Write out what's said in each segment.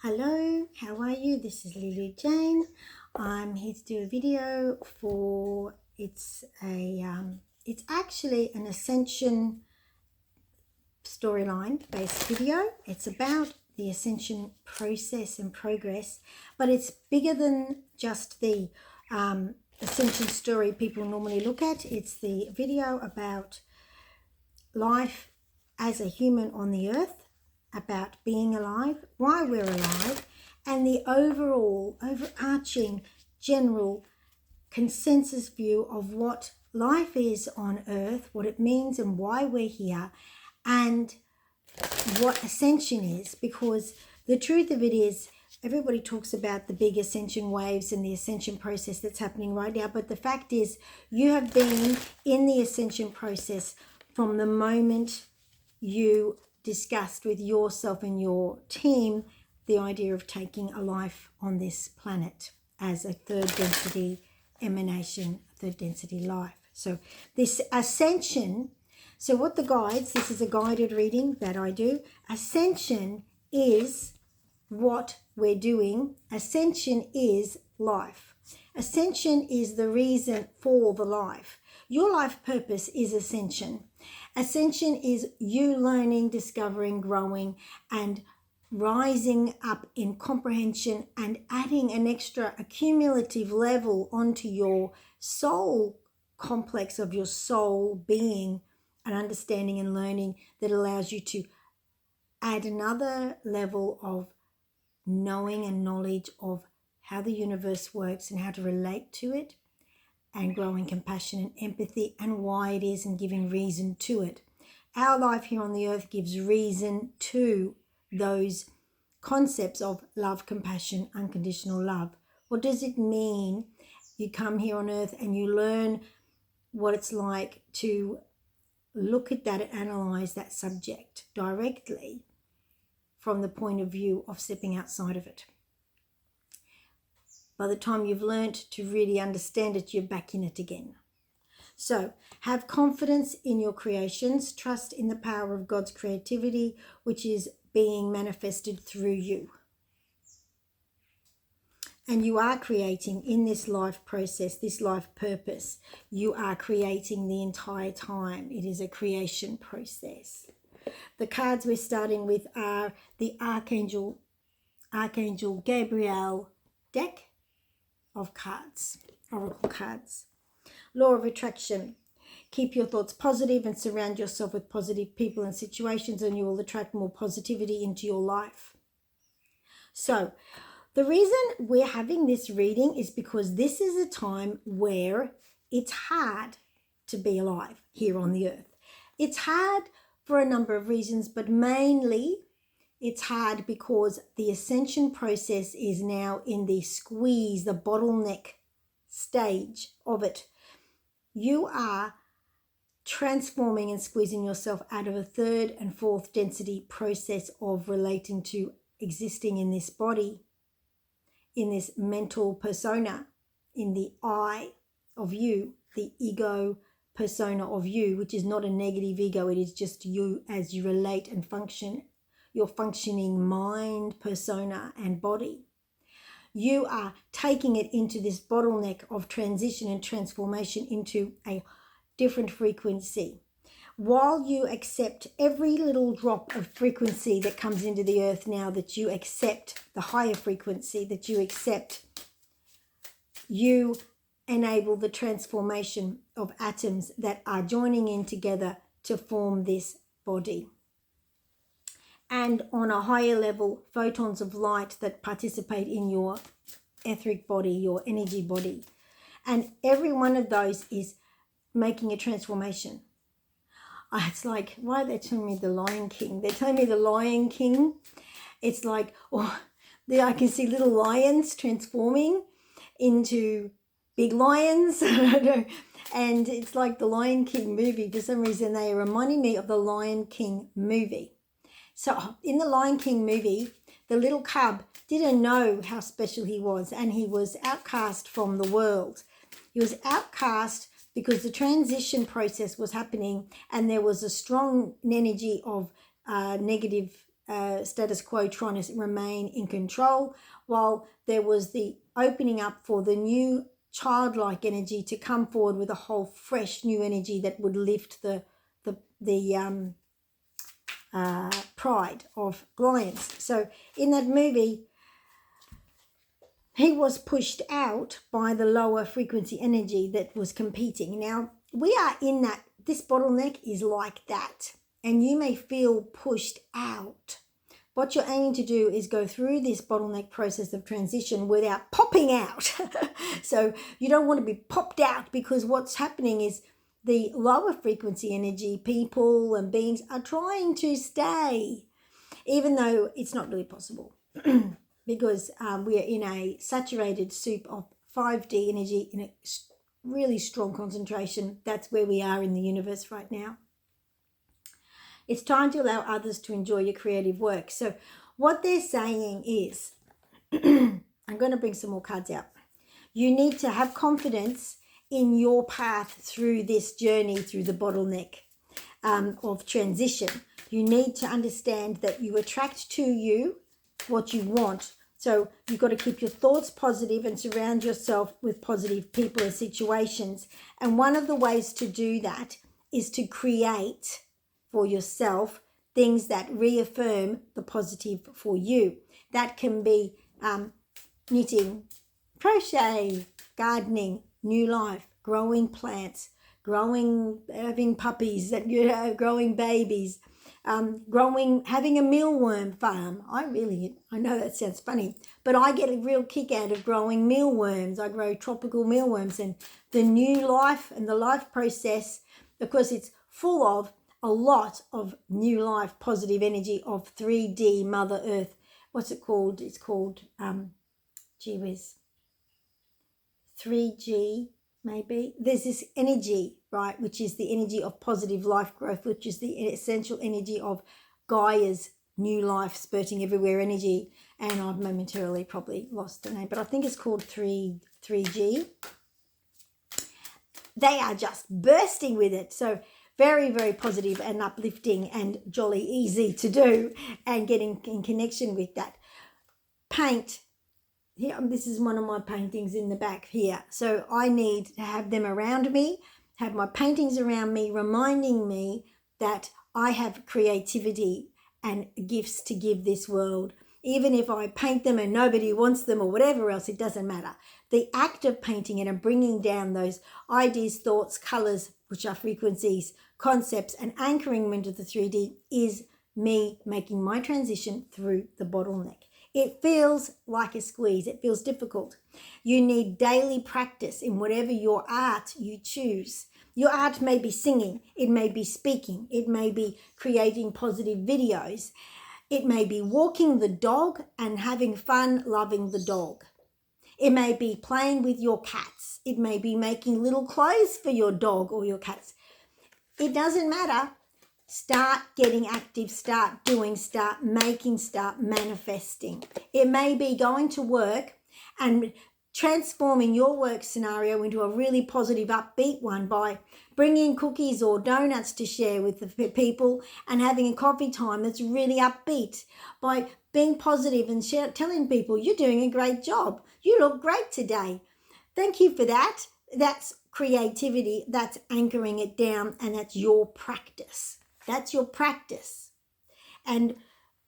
Hello, how are you? This is Lilou Jane. I'm here to do a video for it's actually an Ascension storyline based video. It's about the Ascension process and progress, but it's bigger than just the Ascension story people normally look at. It's the video about life as a human on the earth, about being alive, why we're alive, and the overarching general consensus view of what life is on earth, what it means and why we're here, and what ascension is. Because the truth of it is, everybody talks about the big ascension waves and the ascension process that's happening right now, but the fact is you have been in the ascension process from the moment you discussed with yourself and your team the idea of taking a life on this planet as a third density emanation, third density life. So this ascension, so what the guides, this is a guided reading that I do. Ascension is what we're doing. Ascension is life. Ascension is the reason for the life. Your life purpose is ascension. Ascension is you learning, discovering, growing, and rising up in comprehension and adding an extra accumulative level onto your soul complex of your soul being, and understanding and learning that allows you to add another level of knowing and knowledge of how the universe works and how to relate to it, and growing compassion and empathy and why it is, and giving reason to it. Our life here on the earth gives reason to those concepts of love, compassion, unconditional love. What does it mean? You come here on earth and you learn what it's like to look at that and analyze that subject directly from the point of view of stepping outside of it. By the time you've learnt to really understand it, you're back in it again. So have confidence in your creations, trust in the power of God's creativity, which is being manifested through you. And you are creating in this life process, this life purpose. You are creating the entire time. It is a creation process. The cards we're starting with are the Archangel Gabriel deck of cards, oracle cards. Law of attraction. Keep your thoughts positive and surround yourself with positive people and situations, and you will attract more positivity into your life. So the reason we're having this reading is because this is a time where it's hard to be alive here on the earth. It's hard for a number of reasons, but mainly it's hard because the ascension process is now in the squeeze, the bottleneck stage of it. You are transforming and squeezing yourself out of a third and fourth density process of relating to existing in this body, in this mental persona, in the I of you, the ego persona of you, which is not a negative ego. It is just you as you relate and function, your functioning mind, persona, and body. You are taking it into this bottleneck of transition and transformation into a different frequency. While you accept every little drop of frequency that comes into the earth now, that you accept the higher frequency, that you accept, you enable the transformation of atoms that are joining in together to form this body. And on a higher level, photons of light that participate in your etheric body, your energy body. And every one of those is making a transformation. It's like, why are they telling me the Lion King? They're telling me the Lion King. It's like, I can see little lions transforming into big lions. And it's like the Lion King movie. For some reason, they are reminding me of the Lion King movie. So in the Lion King movie, the little cub didn't know how special he was, and he was outcast from the world. He was outcast because the transition process was happening, and there was a strong energy of negative status quo trying to remain in control, while there was the opening up for the new childlike energy to come forward with a whole fresh new energy that would lift the pride of lions. So in that movie, he was pushed out by the lower frequency energy that was competing. Now, we are in that, this bottleneck is like that, and you may feel pushed out. What you're aiming to do is go through this bottleneck process of transition without popping out. So you don't want to be popped out, because what's happening is the lower frequency energy people and beings are trying to stay, even though it's not really possible. Because we are in a saturated soup of 5D energy in a really strong concentration. That's where we are in the universe right now. It's time to allow others to enjoy your creative work. So what they're saying is, I'm going to bring some more cards out. You need to have confidence in your path through this journey, through the bottleneck of transition. You need to understand that you attract to you what you want. So you've got to keep your thoughts positive and surround yourself with positive people and situations. And one of the ways to do that is to create for yourself things that reaffirm the positive for you. That can be knitting, crochet, gardening, new life, growing plants, having puppies, growing babies, having a mealworm farm. I know that sounds funny, but I get a real kick out of growing mealworms. I grow tropical mealworms, and the new life and the life process, of course, it's full of a lot of new life, positive energy of 3D Mother Earth. What's it called? It's called, 3G, maybe. There's this energy, right, which is the energy of positive life growth, which is the essential energy of Gaia's new life, spurting everywhere energy. And I've momentarily probably lost the name, but I think it's called 3G. They are just bursting with it. So very, very positive and uplifting and jolly easy to do, and getting in connection with that. Paint. Here, this is one of my paintings in the back here. So I need to have them around me, have my paintings around me, reminding me that I have creativity and gifts to give this world. Even if I paint them and nobody wants them or whatever else, it doesn't matter. The act of painting it and bringing down those ideas, thoughts, colors, which are frequencies, concepts, and anchoring them into the 3D is me making my transition through the bottleneck. It feels like a squeeze. It feels difficult. You need daily practice in whatever your art you choose. Your art may be singing. It may be speaking. It may be creating positive videos. It may be walking the dog and having fun loving the dog. It may be playing with your cats. It may be making little clothes for your dog or your cats. It doesn't matter. Start getting active, start doing, start making, start manifesting. It may be going to work and transforming your work scenario into a really positive, upbeat one by bringing cookies or donuts to share with the people and having a coffee time that's really upbeat, by being positive and telling people you're doing a great job. You look great today. Thank you for that. That's creativity. That's anchoring it down, and that's your practice. That's your practice. And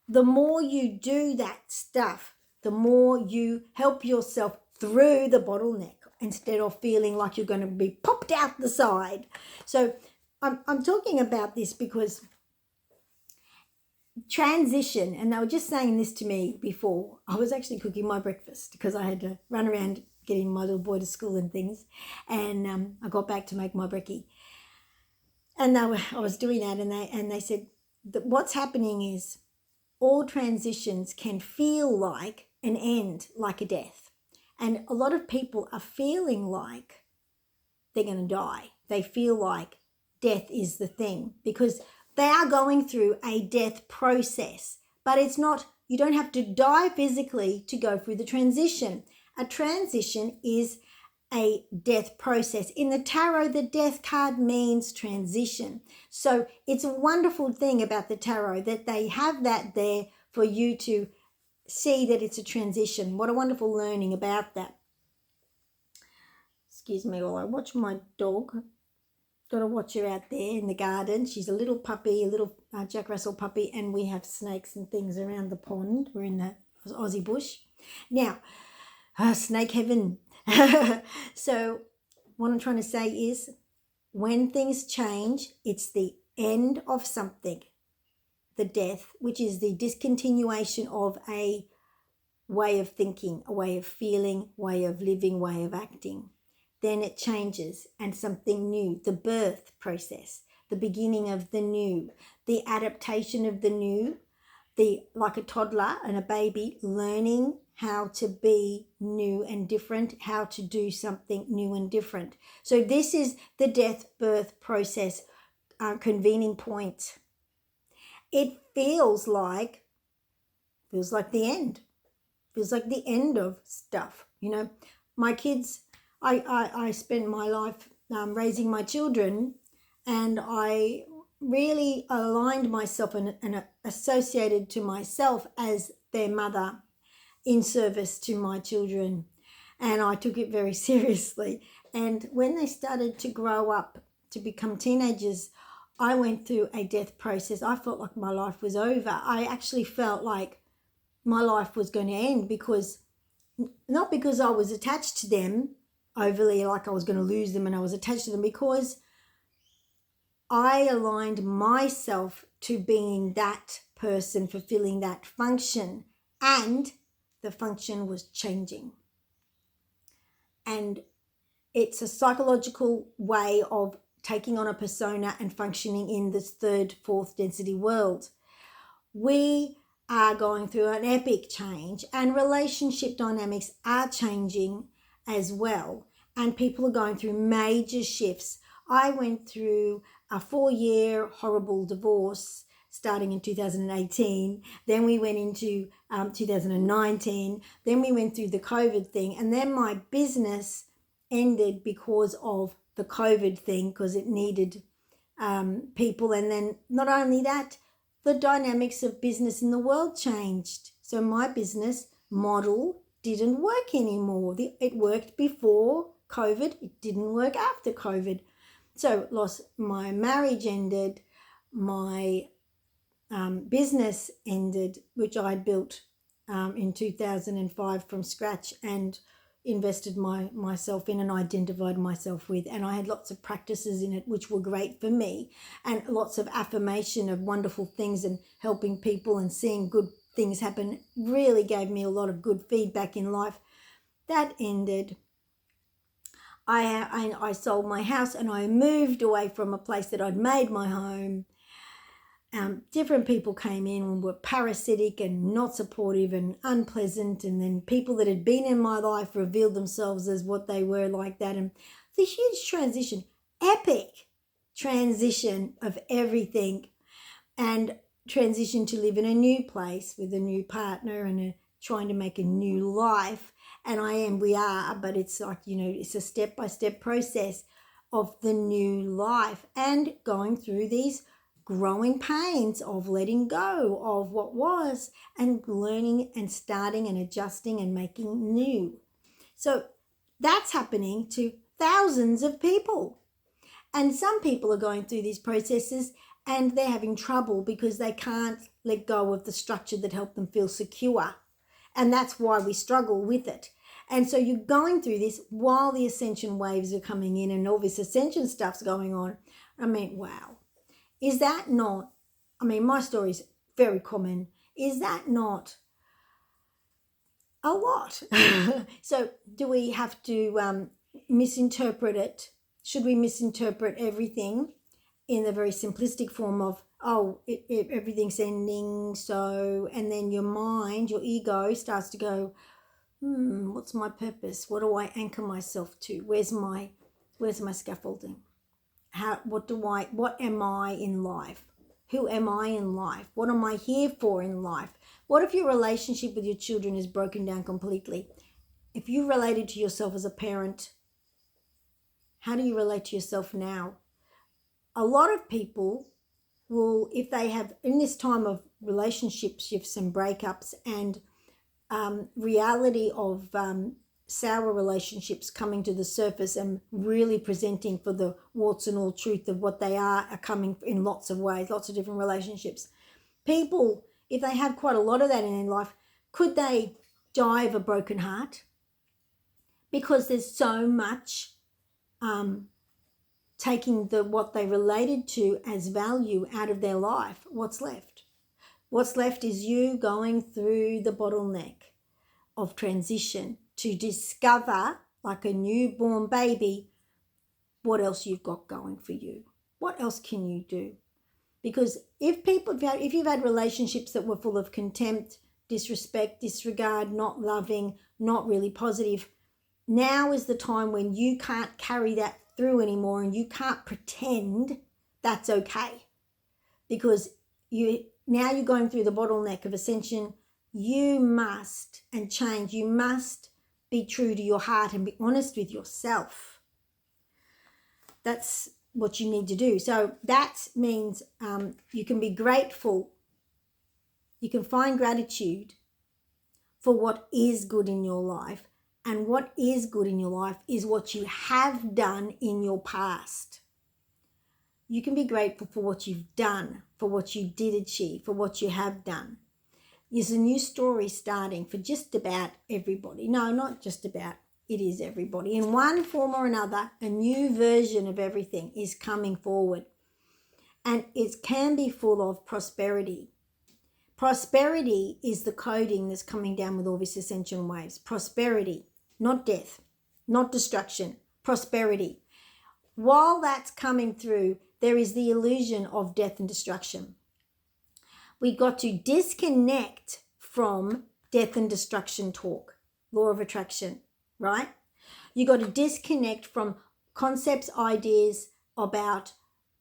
the more you do that stuff, the more you help yourself through the bottleneck instead of feeling like you're going to be popped out the side. So I'm talking about this because transition, and they were just saying this to me before. I was actually cooking my breakfast because I had to run around getting my little boy to school and things. And I got back to make my brekkie. And I was doing that, and they said that what's happening is all transitions can feel like an end, like a death. And a lot of people are feeling like they're going to die. They feel like death is the thing because they are going through a death process. But it's not, you don't have to die physically to go through the transition. A transition is a death process. In the tarot, the death card means transition. So it's a wonderful thing about the tarot that they have that there for you to see that it's a transition. What a wonderful learning about that. Excuse me while I watch my dog. Got to watch her out there in the garden. She's a little puppy, a little Jack Russell puppy, and we have snakes and things around the pond. We're in the Aussie bush. Now, snake heaven. So what I'm trying to say is when things change, it's the end of something, the death, which is the discontinuation of a way of thinking, a way of feeling, way of living, way of acting. Then it changes and something new, the birth process, the beginning of the new, the adaptation of the new, like a toddler and a baby learning how to be new and different, how to do something new and different. So this is the death birth process convening point. It feels like the end. Feels like the end of stuff. You know, my kids, I spent my life raising my children, and I really aligned myself and associated to myself as their mother in service to my children, and I took it very seriously. And when they started to grow up to become teenagers, I went through a death process. I felt like my life was over. I actually felt like my life was going to end, not because I was attached to them overly, like I was going to lose them and I was attached to them, because I aligned myself to being that person, fulfilling that function, and the function was changing. And it's a psychological way of taking on a persona and functioning in this third, fourth density world. We are going through an epic change, and relationship dynamics are changing as well, and people are going through major shifts. I went through a 4-year horrible divorce starting in 2018. Then we went into 2019. Then we went through the COVID thing, and then my business ended because of the COVID thing, because it needed people. And then not only that, the dynamics of business in the world changed. So my business model didn't work anymore. It worked before COVID. It didn't work after COVID. So my marriage ended, my business ended, which I built in 2005 from scratch and invested myself in and identified myself with, and I had lots of practices in it which were great for me, and lots of affirmation of wonderful things and helping people and seeing good things happen really gave me a lot of good feedback in life. That ended. I sold my house and I moved away from a place that I'd made my home. Different people came in and were parasitic and not supportive and unpleasant, and then people that had been in my life revealed themselves as what they were, like that. And the huge transition, epic transition of everything, and transition to live in a new place with a new partner and trying to make a new life. And we are, but it's like, it's a step-by-step process of the new life and going through these growing pains of letting go of what was and learning and starting and adjusting and making new. So that's happening to thousands of people. And some people are going through these processes and they're having trouble because they can't let go of the structure that helped them feel secure. And that's why we struggle with it. And so you're going through this while the ascension waves are coming in and all this ascension stuff's going on. I mean, wow. Is that not, my story is very common. Is that not a lot? So do we have to misinterpret it? Should we misinterpret everything in the very simplistic form of, everything's ending, so, and then your mind, your ego starts to go, what's my purpose? What do I anchor myself to? Where's my scaffolding? What am I in life? Who am I in life? What am I here for in life? What if your relationship with your children is broken down completely? If you related to yourself as a parent, how do you relate to yourself now? A lot of people will, if they have, in this time of relationship shifts and breakups and reality of sour relationships coming to the surface and really presenting for the warts and all truth of what they are coming in lots of ways, lots of different relationships. People, if they have quite a lot of that in their life, could they die of a broken heart? Because there's so much taking what they related to as value out of their life. What's left? What's left is you going through the bottleneck of transition to discover, like a newborn baby, what else you've got going for you. What else can you do? Because if you've had relationships that were full of contempt, disrespect, disregard, not loving, not really positive, now is the time when you can't carry that through anymore, and you can't pretend that's okay. Because now you're going through the bottleneck of ascension. You must and change. You must be true to your heart and be honest with yourself. That's what you need to do. So that means you can be grateful. You can find gratitude for what is good in your life. And what is good in your life is what you have done in your past. You can be grateful for what you've done, for what you did achieve, for what you have done. There's a new story starting for just about everybody. No, not just about. It is everybody. In one form or another, a new version of everything is coming forward. And it can be full of prosperity. Prosperity is the coding that's coming down with all these ascension waves. Prosperity, not death, not destruction, prosperity. While that's coming through, there is the illusion of death and destruction. We got to disconnect from death and destruction talk, law of attraction, right? You got to disconnect from concepts, ideas about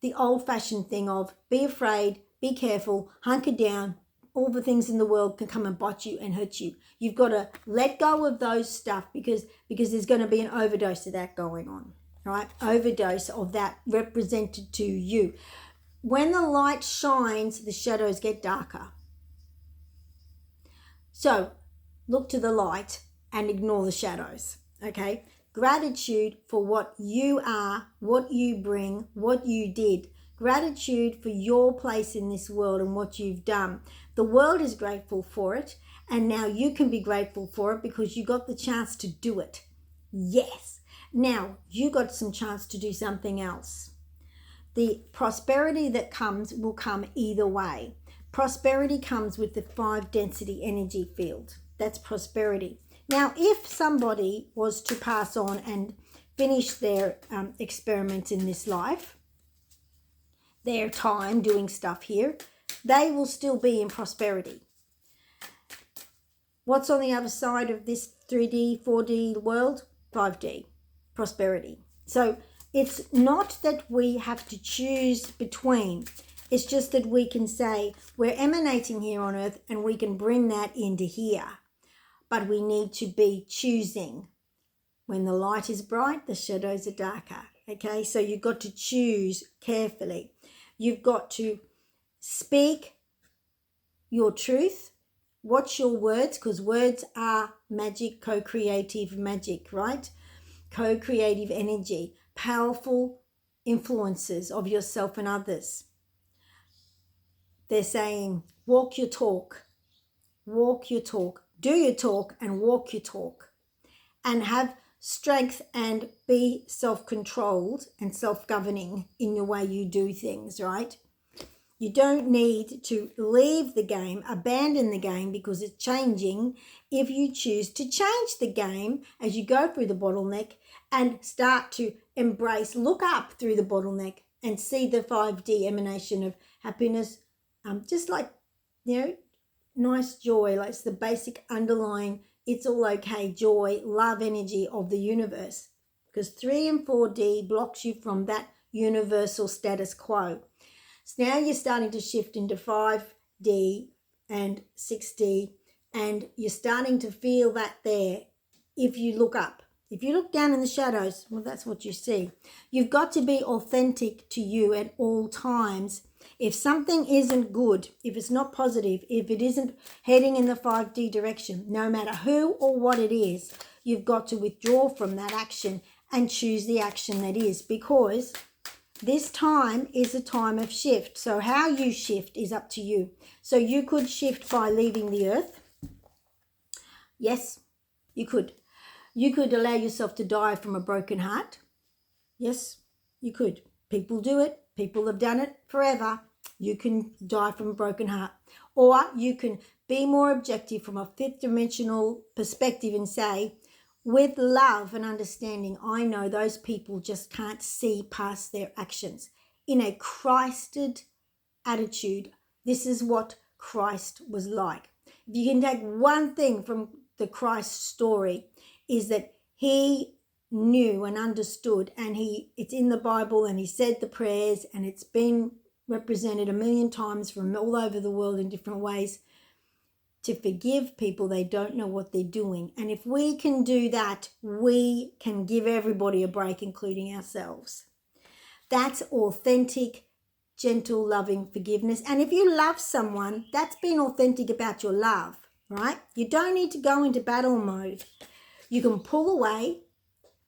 the old-fashioned thing of be afraid, be careful, hunker down, all the things in the world can come and bite you and hurt you. You've got to let go of those stuff because there's going to be an overdose of that going on, right? Overdose of that represented to you. When the light shines, the shadows get darker. So look to the light and ignore the shadows, okay? Gratitude for what you are, what you bring, what you did. Gratitude for your place in this world and what you've done. The world is grateful for it, and now you can be grateful for it because you got the chance to do it. Yes. Now you got some chance to do something else. The prosperity that comes will come either way. Prosperity comes with the 5 density energy field. That's prosperity. Now, if somebody was to pass on and finish their experiments in this life, their time doing stuff here, they will still be in prosperity. What's on the other side of this 3D, 4D world? 5D, prosperity. So it's not that we have to choose between. It's just that we can say we're emanating here on earth and we can bring that into here. But we need to be choosing. When the light is bright, the shadows are darker. Okay, so you've got to choose carefully. You've got to speak your truth. Watch your words, because words are magic, co-creative magic, right? Co-creative energy, powerful influences of yourself and others. They're saying, walk your talk, do your talk and walk your talk, and have strength and be self-controlled and self-governing in the way you do things, right? You don't need to leave the game, abandon the game because it's changing. If you choose to change the game as you go through the bottleneck and start to embrace, look up through the bottleneck and see the 5D emanation of happiness, just like, nice joy, like it's the basic underlying, it's all okay, joy, love energy of the universe. Because 3 and 4D blocks you from that universal status quo. So now you're starting to shift into 5D and 6D, and you're starting to feel that there. If you look up, if you look down in the shadows, well, that's what you see. You've got to be authentic to you at all times. If something isn't good, if it's not positive, if it isn't heading in the 5D direction, no matter who or what it is, you've got to withdraw from that action and choose the action that is, because this time is a time of shift. So how you shift is up to you. So you could shift by leaving the earth. Yes, you could. You could allow yourself to die from a broken heart. Yes, you could. People do it. People have done it forever. You can die from a broken heart. Or you can be more objective from a fifth dimensional perspective and say, with love and understanding, I know those people just can't see past their actions. In a Christed attitude, this is what Christ was like. If you can take one thing from the Christ story, is that he knew and understood, and it's in the Bible, and he said the prayers, and it's been represented a million times from all over the world in different ways, to forgive people. They don't know what they're doing. And if we can do that, we can give everybody a break, including ourselves. That's authentic, gentle, loving forgiveness. And if you love someone, that's being authentic about your love, right? You don't need to go into battle mode. You can pull away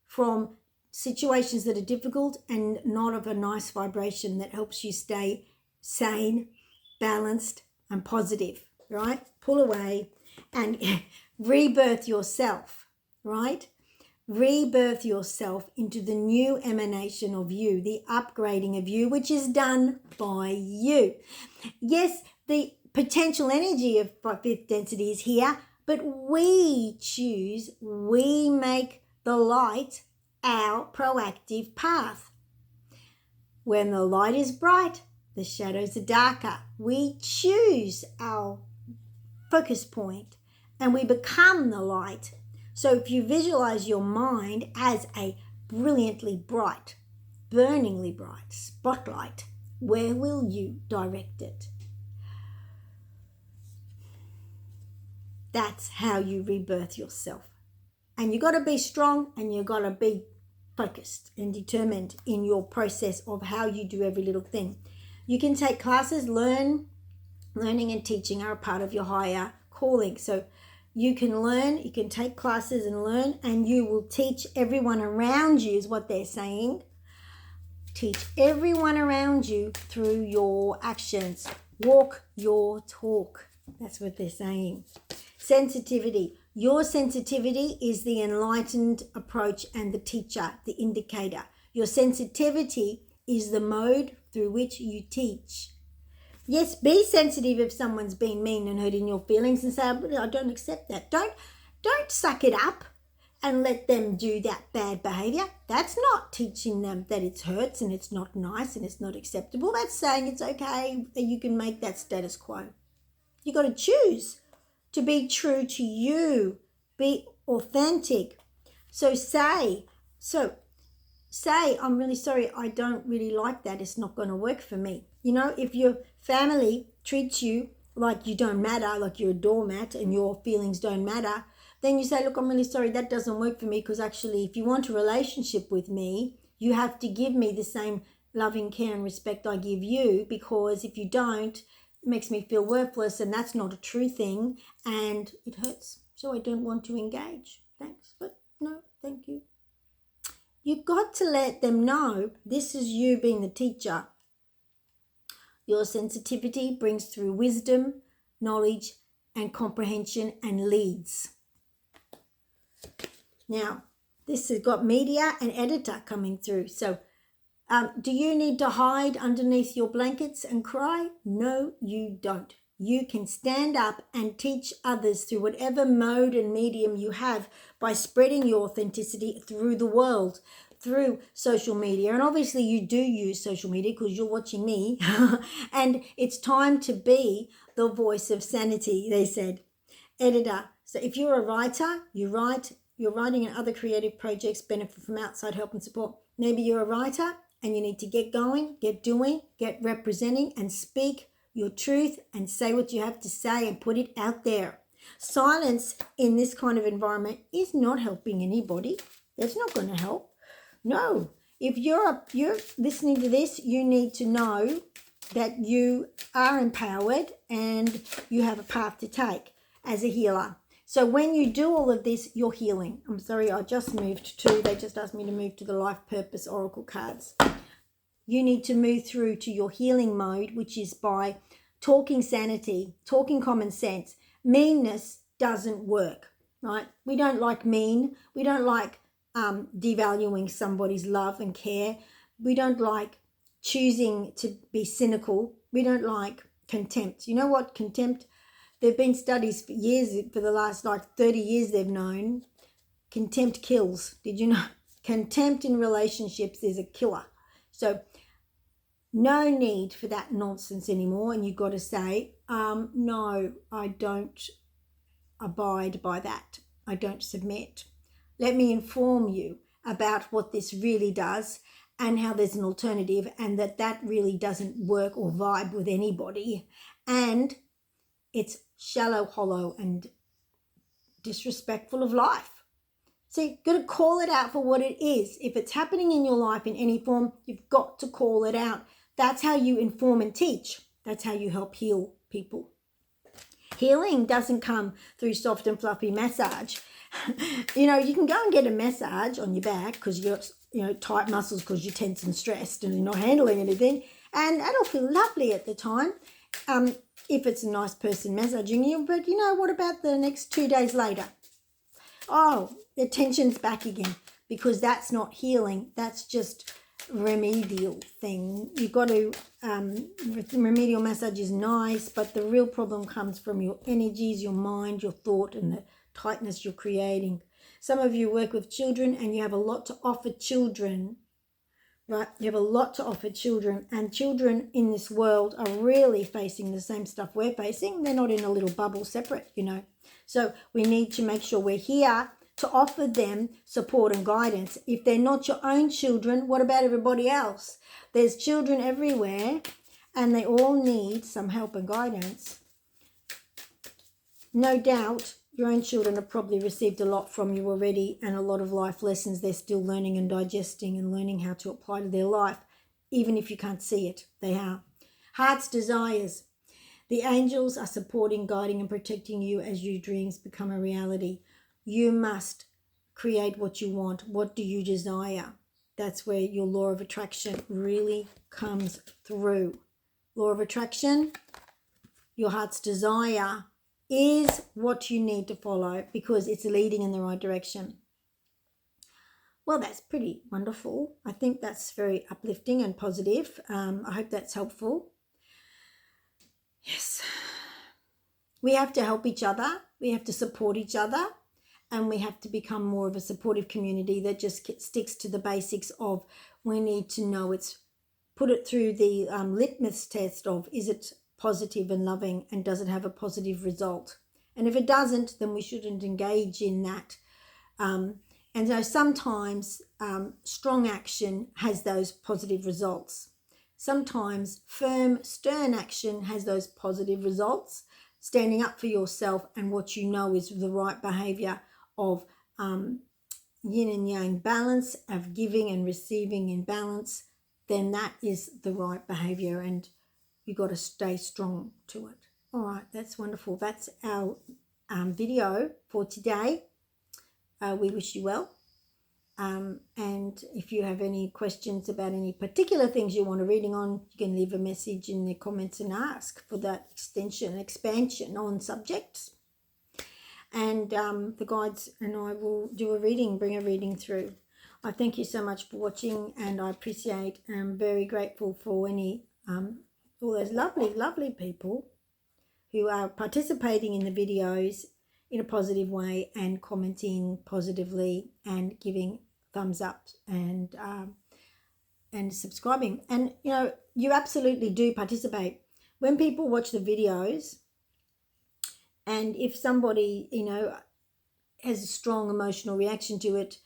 from situations that are difficult and not of a nice vibration that helps you stay sane, balanced, and positive, right? Pull away and rebirth yourself, right? Rebirth yourself into the new emanation of you, the upgrading of you, which is done by you. Yes, the potential energy of fifth density is here, but we choose, we make the light our proactive path. When the light is bright, the shadows are darker. We choose our focus point and we become the light. So if you visualize your mind as a brilliantly bright, burningly bright spotlight, where will you direct it? That's how you rebirth yourself. And you got to be strong, and you got to be focused and determined in your process of how you do every little thing. You can take classes. Learning and teaching are a part of your higher calling. So you can learn, you can take classes and learn, and you will teach everyone around you, is what they're saying. Teach everyone around you through your actions. Walk your talk. That's what they're saying. Sensitivity. Your sensitivity is the enlightened approach and the teacher, the indicator. Your sensitivity is the mode through which you teach. Yes, be sensitive if someone's been mean and hurting your feelings, and say, I don't accept that. Don't suck it up and let them do that bad behavior. That's not teaching them that it hurts and it's not nice and it's not acceptable. That's saying it's okay that you can make that status quo. You got to choose to be true to you, be authentic. So say, I'm really sorry, I don't really like that. It's not going to work for me. You know, if your family treats you like you don't matter, like you're a doormat and your feelings don't matter, then you say, look, I'm really sorry, that doesn't work for me, because actually if you want a relationship with me, you have to give me the same loving care and respect I give you, because if you don't, it makes me feel worthless, and that's not a true thing, and it hurts. So I don't want to engage. Thanks, but no, thank you. You've got to let them know this is you being the teacher. Your sensitivity brings through wisdom, knowledge, and comprehension, and leads. Now, this has got media and editor coming through. So, do you need to hide underneath your blankets and cry? No, you don't. You can stand up and teach others through whatever mode and medium you have, by spreading your authenticity through the world, through social media. And obviously you do use social media because you're watching me. And it's time to be the voice of sanity, they said. Editor. So if you're a writer, you write, you're writing in other creative projects, benefit from outside help and support. Maybe you're a writer and you need to get going, get doing, get representing, and speak your truth and say what you have to say and put it out there. Silence in this kind of environment is not helping anybody. That's not going to help. No. If you're listening to this, you need to know that you are empowered and you have a path to take as a healer. So when you do all of this, you're healing. I'm sorry, I just moved to, they just asked me to move to the Life Purpose Oracle cards. You need to move through to your healing mode, which is by talking sanity, talking common sense. Meanness doesn't work, right? We don't like mean. We don't like devaluing somebody's love and care. We don't like choosing to be cynical. We don't like contempt. You know what? Contempt, there have been studies for years, for the last 30 years they've known, contempt kills. Did you know? Contempt in relationships is a killer. So no need for that nonsense anymore. And you've got to say, no, I don't abide by that. I don't submit. Let me inform you about what this really does and how there's an alternative, and that really doesn't work or vibe with anybody. And it's shallow, hollow, and disrespectful of life. So you've got to call it out for what it is. If it's happening in your life in any form, you've got to call it out. That's how you inform and teach. That's how you help heal people. Healing doesn't come through soft and fluffy massage. You know, you can go and get a massage on your back because you've got, tight muscles because you're tense and stressed and you're not handling anything. And that'll feel lovely at the time. If it's a nice person massaging you, but what about the next 2 days later? Oh, the tension's back again, because that's not healing. That's just remedial thing. You've got to, remedial massage is nice, but the real problem comes from your energies, your mind, your thought, and the tightness you're creating. Some of you work with children and you have a lot to offer children. Right, you have a lot to offer children, and children in this world are really facing the same stuff we're facing. They're not in a little bubble separate, So we need to make sure we're here to offer them support and guidance. If they're not your own children, what about everybody else? There's children everywhere, and they all need some help and guidance. No doubt your own children have probably received a lot from you already, and a lot of life lessons they're still learning and digesting and learning how to apply to their life. Even if you can't see it, they are. Heart's desires. The angels are supporting, guiding and protecting you as your dreams become a reality. You must create what you want. What do you desire? That's where your law of attraction really comes through. Law of attraction, your heart's desire is what you need to follow because it's leading in the right direction. Well, that's pretty wonderful. I think that's very uplifting and positive. I hope that's helpful. Yes. We have to help each other. We have to support each other. And we have to become more of a supportive community that just sticks to the basics of, we need to know put it through the litmus test of, is it positive and loving, and does it have a positive result? And if it doesn't, then we shouldn't engage in that. And so sometimes strong action has those positive results. Sometimes firm, stern action has those positive results. Standing up for yourself and what you know is the right behavior of yin and yang balance, of giving and receiving in balance, then that is the right behavior, and you got to stay strong to it. All right, that's wonderful. That's our video for today. We wish you well. And if you have any questions about any particular things you want a reading on, you can leave a message in the comments and ask for that expansion on subjects. And the guides and I will do a reading, bring a reading through. I thank you so much for watching, and I appreciate and I'm very grateful for all those lovely people who are participating in the videos in a positive way and commenting positively and giving thumbs up and subscribing. And you absolutely do participate. When people watch the videos, and if somebody has a strong emotional reaction to it,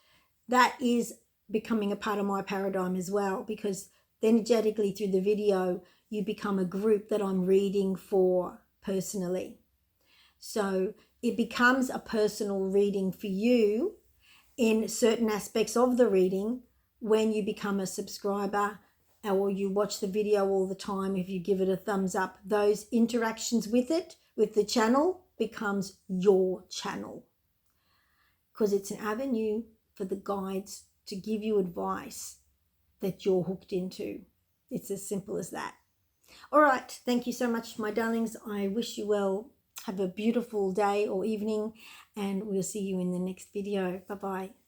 that is becoming a part of my paradigm as well, because energetically through the video you become a group that I'm reading for personally. So it becomes a personal reading for you in certain aspects of the reading when you become a subscriber or you watch the video all the time, if you give it a thumbs up, those interactions with it, with the channel, becomes your channel, because it's an avenue for the guides to give you advice that you're hooked into. It's as simple as that. All right, thank you so much, my darlings. I wish you well. Have a beautiful day or evening, and we'll see you in the next video. Bye-bye.